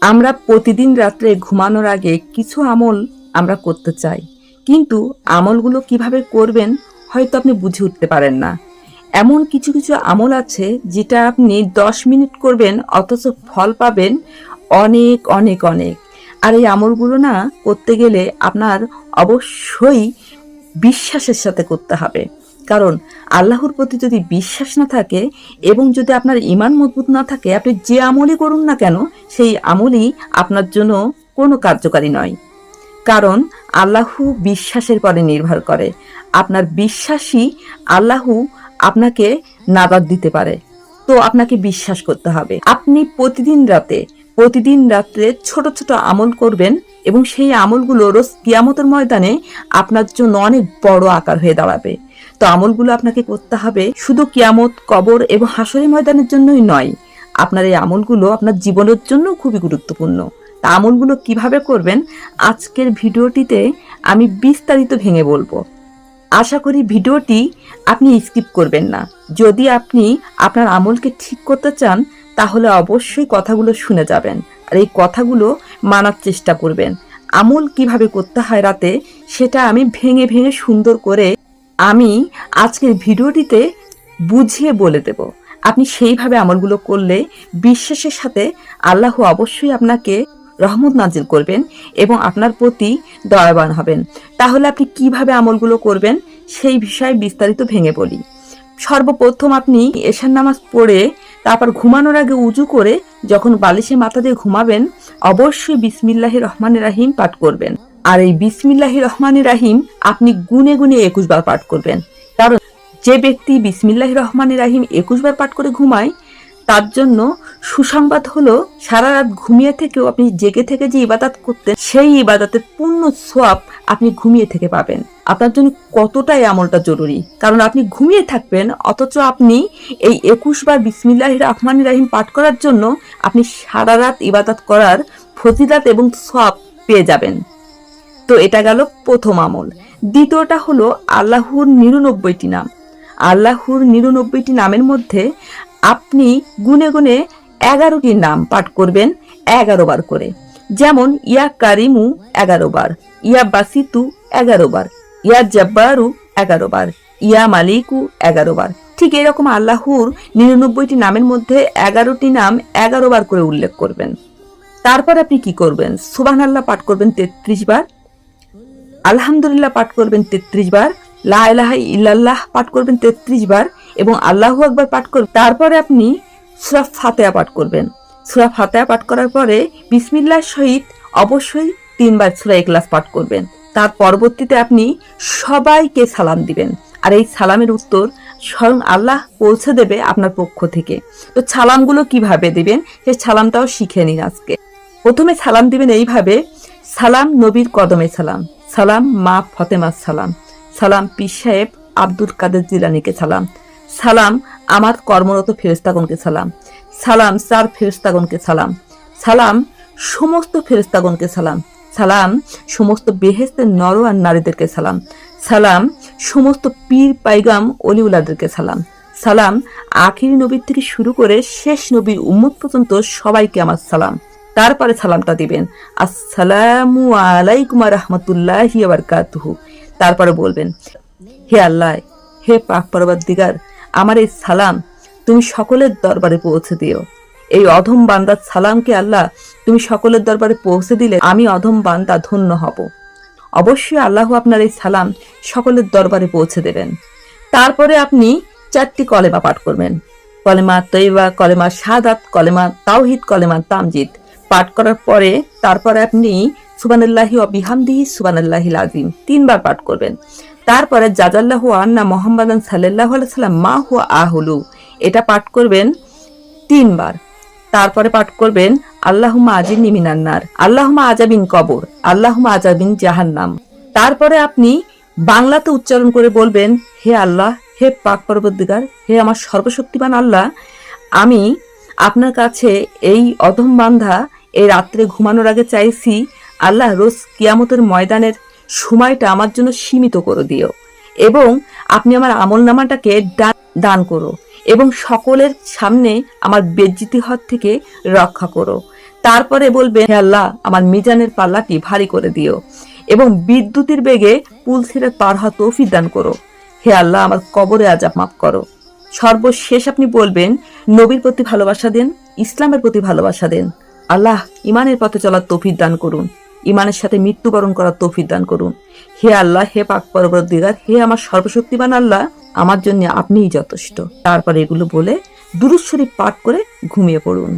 আমরা প্রতিদিন রাত্রে ঘুমানোর আগে কিছু আমল আমরা করতে চাই, কিন্তু আমলগুলো কিভাবে করবেন হয়তো আপনি বুঝে উঠতে পারেন না। এমন কিছু কিছু আমল আছে যেটা আপনি 10 মিনিট করবেন অথচ ফল পাবেন অনেক অনেক অনেক। আর এই আমলগুলো না করতে গেলে আপনার অবশ্যই বিশ্বাসের সাথে করতে হবে। কারণ আল্লাহর প্রতি যদি বিশ্বাস না থাকে এবং যদি আপনার ঈমান মজবুত না থাকে, আপনি যে আমলই করুন না কেন সেই আমলই আপনার জন্য কোনো কার্যকারী নয়। কারণ আল্লাহু বিশ্বাসের পরে নির্ভর করে। আপনার বিশ্বাসই আল্লাহু আপনাকে নাজাত দিতে পারে। তো আপনাকে বিশ্বাস করতে হবে। আপনি প্রতিদিন রাত্রে ছোট ছোট আমল করবেন এবং সেই আমলগুলো রোজ কিয়ামতের ময়দানে আপনার জন্য অনেক বড় আকার হয়ে দাঁড়াবে। তো আমলগুলো আপনাকে করতে হবে শুধু কিয়ামত, কবর এবং হাসরের ময়দানের জন্যই নয়। আপনার এই আমলগুলো আপনার জীবনের জন্য খুবই গুরুত্বপূর্ণ। তা আমলগুলো কিভাবে করবেন আজকের ভিডিওটিতে আমি বিস্তারিত ভেঙে বলবো। আশা করি ভিডিওটি আপনি স্কিপ করবেন না। যদি আপনি আপনার আমলকে ঠিক করতে চান তাহলে অবশ্যই কথাগুলো শুনে যাবেন আর এই কথাগুলো মানার চেষ্টা করবেন। আমল কিভাবে করতে হয় রাতে সেটা আমি ভেঙে ভেঙে সুন্দর করে আমি আজকের ভিডিওটিতে বুঝিয়ে বলে দেব। আপনি সেইভাবে আমলগুলো করলে বিশ্বাসের সাথে আল্লাহ অবশ্যই আপনাকে রহমত নাজিল করবেন এবং আপনার প্রতি দয়াবান হবেন। তাহলে আপনি কিভাবে আমলগুলো করবেন সেই বিষয়ে বিস্তারিত ভেঙে বলি। সর্বপ্রথম আপনি এশার নামাজ পড়ে তারপর ঘুমানোর আগে উজু করে যখন বালিশে মাথা দিয়ে ঘুমাবেন অবশ্যই বিসমিল্লাহির রহমানির রাহিম পাঠ করবেন। আর এই বিসমিল্লাহির রহমানির রাহিম আপনি গুনে গুনে 21 বার পাঠ করবেন। কারণ যে ব্যক্তি বিসমিল্লাহির রহমানির রাহিম 21 বার পাঠ করে ঘুমায় তার জন্য সুসংবাদ হলো সারা রাত ঘুমিয়ে থেকেও আপনি জেগে থেকে যে ইবাদত করতেন সেই ইবাদতের পূর্ণ সওয়াব আপনি ঘুমিয়ে থেকে পাবেন। আপনার জন্য কতটাই আমলটা জরুরি, কারণ আপনি ঘুমিয়ে থাকবেন অথচ আপনি এই 21 বার বিসমিল্লাহির রহমানির রাহিম পাঠ করার জন্য আপনি সারা রাত ইবাদত করার ফজিলত এবং সওয়াব পেয়ে যাবেন। তো এটা গেল প্রথম আমল। দ্বিতীয়টা হলো আল্লাহর 99টি নাম। আল্লাহর 99টি নামের মধ্যে আপনি গুনে গুনে 11টি নাম পাঠ করবেন 11 বার করে। যেমন ইয়া কারিমু 11 বার, ইয়া বাসিতু 11 বার, ইয়া জব্বারু 11 বার, ইয়া মালিকু 11 বার। ঠিক এরকম আল্লাহর 99টি নামের মধ্যে 11টি নাম 11 বার করে উল্লেখ করবেন। তারপর আপনি কি করবেন? সুবহানাল্লাহ পাঠ করবেন 33 বার, আলহামদুলিল্লাহ পাঠ করবেন 33 বার, লা ইলাহা ইল্লাল্লাহ পাঠ করবেন 33 বার এবং আল্লাহু আকবার পাঠ করবেন। তারপরে আপনি সূরা ফাতিহা পাঠ করবেন। সূরা ফাতিহা পাঠ করার পরে বিসমিল্লাহর সহিত অবশ্যই 3 বার সূরা ইখলাস পাঠ করবেন। তার পরবর্তীতে আপনি সবাইকে সালাম দিবেন আর এই সালামের উত্তর স্বয়ং আল্লাহ পৌঁছে দেবে আপনার পক্ষ থেকে। তো সালামগুলো কিভাবে দিবেন সেই সালামটাও শিখে নিন আজকে। প্রথমে সালাম দিবেন এইভাবে: সালাম নবীর কদমে সালাম, সালাম মা ফতেমা সালাম, সালাম পীর সাহেব আব্দুল কাদের জিলানীকে সালাম, সালাম আমার কর্মরত ফেরেশতাগণকে সালাম, সালাম চার ফেরেশতাগণকে সালাম, সালাম সমস্ত ফেরেশতাগণকে সালাম, সালাম সমস্ত বেহেশতের নর আর নারীদেরকে সালাম, সালাম সমস্ত পীর পাইগাম অলিউলাদেরকে সালাম, সালাম আখিরি নবীর থেকে শুরু করে শেষ নবীর উম্মত পর্যন্ত সবাইকে আমার সালাম। তারপরে সালামটা দিবেন আসসালামু আলাইকুম রাহমাতুল্লাহি ওয়া বারাকাতুহু। তারপরে বলবেন, হে আল্লাহ, হে পাক পরবর্তীগার, আমার এই সালাম তুমি সকলের দরবারে পৌঁছে দিও। এই অধম বান্দার সালামকে আল্লাহ তুমি সকলের দরবারে পৌঁছে দিলে আমি অধম বান্দা ধন্য হব। অবশ্যই আল্লাহ আপনার এই সালাম সকলের দরবারে পৌঁছে দেবেন। তারপরে আপনি 4টি কলেমা পাঠ করবেন: কলেমা তৈবা, কলেমা শাহাদাত, কলেমা তাওহীদ, কলেমা তামজিদ। পাঠ করার পরে তারপরে আপনি সুবহানাল্লাহি ওয়া বিহামদিহি সুবহানাল্লাহিল আযীম 3 বার পাঠ করবেন। তারপরে জাযাল্লাহু আন্না মুহাম্মাদান সাল্লাল্লাহু আলাইহি সাল্লাম মা হুয়া আহলু, এটা পাঠ করবেন 3 বার। তারপরে পাঠ করবেন আল্লাহুম্মা আজিরনি মিনান নার, আল্লাহুম্মা আজাবিন কবর, আল্লাহুম্মা আজাবিন জাহান্নাম। তারপরে আপনি বাংলাতে উচ্চারণ করে বলবেন, হে আল্লাহ, হে পাক পরবর্তীগার, হে আমার সর্বশক্তিমান আল্লাহ, আমি আপনার কাছে এই অধম বান্ধা এই রাত্রে ঘুমানোর আগে চাইছি, আল্লাহ রোজ কিয়ামতের ময়দানের সময়টা আমার জন্য সীমিত করে দিও এবং আপনি আমার আমল নামাটাকে দান করো এবং সকলের সামনে আমার বেজ্জিতি হওয়ার থেকে রক্ষা করো। তারপরে বলবেন, হে আল্লাহ, আমার মিজানের পাল্লাটি ভারী করে দিও এবং বিদ্যুতের বেগে পুল ছেড়ে পার হওয়া তৌফিক দান করো। হে আল্লাহ, আমার কবরে আযাব মাফ করো। সর্বশেষ আপনি বলবেন, নবীর প্রতি ভালোবাসা দেন, ইসলামের প্রতি ভালোবাসা দেন। আল্লাহ, ইমানের পথে চলার তৌফিক দান করুন, ইমানের সাথে মৃত্যুবরণ করার তৌফিক দান করুন। হে আল্লাহ, হে পাক পরবর্তীকার, হে আমার সর্বশক্তিমান আল্লাহ, আমার জন্য আপনিই যথেষ্ট। তারপরে এগুলো বলে দুরূদ শরীফ পাঠ করে ঘুমিয়ে পড়ুন।